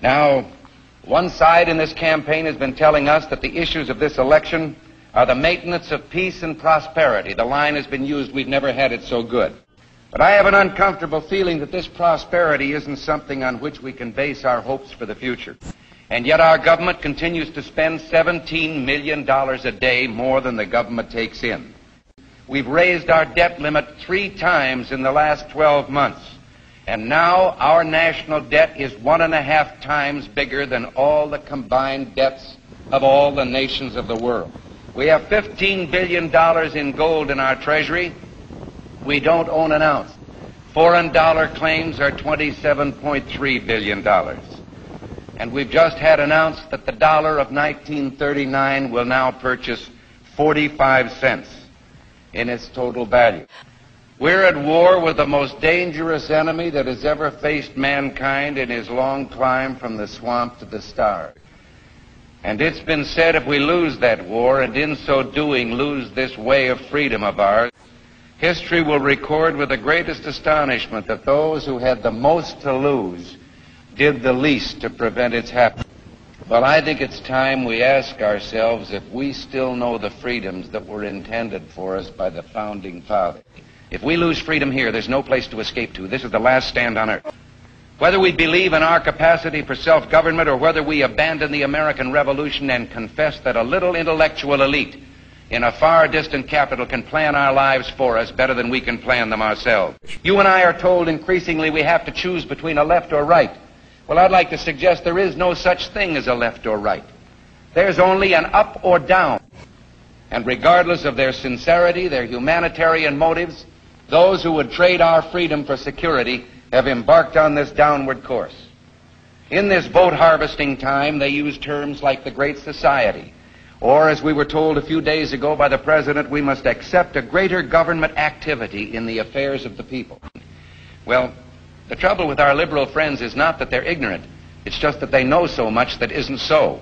Now, one side in this campaign has been telling us that the issues of this election are the maintenance of peace and prosperity. The line has been used, we've never had it so good. But I have an uncomfortable feeling that this prosperity isn't something on which we can base our hopes for the future. And yet our government continues to spend $17 million a day more than the government takes in. We've raised our debt limit 3 times in the last 12 months. And now our national debt is 1.5 times bigger than all the combined debts of all the nations of the world. We have $15 billion in gold in our treasury. We don't own an ounce. Foreign dollar claims are $27.3 billion. And we've just had announced that the dollar of 1939 will now purchase 45 cents in its total value. We're at war with the most dangerous enemy that has ever faced mankind in his long climb from the swamp to the stars. And it's been said if we lose that war, and in so doing lose this way of freedom of ours, history will record with the greatest astonishment that those who had the most to lose did the least to prevent its happening. Well, I think it's time we ask ourselves if we still know the freedoms that were intended for us by the founding fathers. If we lose freedom here, there's no place to escape to. This is the last stand on earth. Whether we believe in our capacity for self-government or whether we abandon the American Revolution and confess that a little intellectual elite in a far distant capital can plan our lives for us better than we can plan them ourselves. You and I are told increasingly we have to choose between a left or right. Well, I'd like to suggest there is no such thing as a left or right. There's only an up or down. And regardless of their sincerity, their humanitarian motives, those who would trade our freedom for security have embarked on this downward course. In this vote harvesting time, they use terms like the Great Society, or, as we were told a few days ago by the President, we must accept a greater government activity in the affairs of the people. Well, the trouble with our liberal friends is not that they're ignorant. It's just that they know so much that isn't so.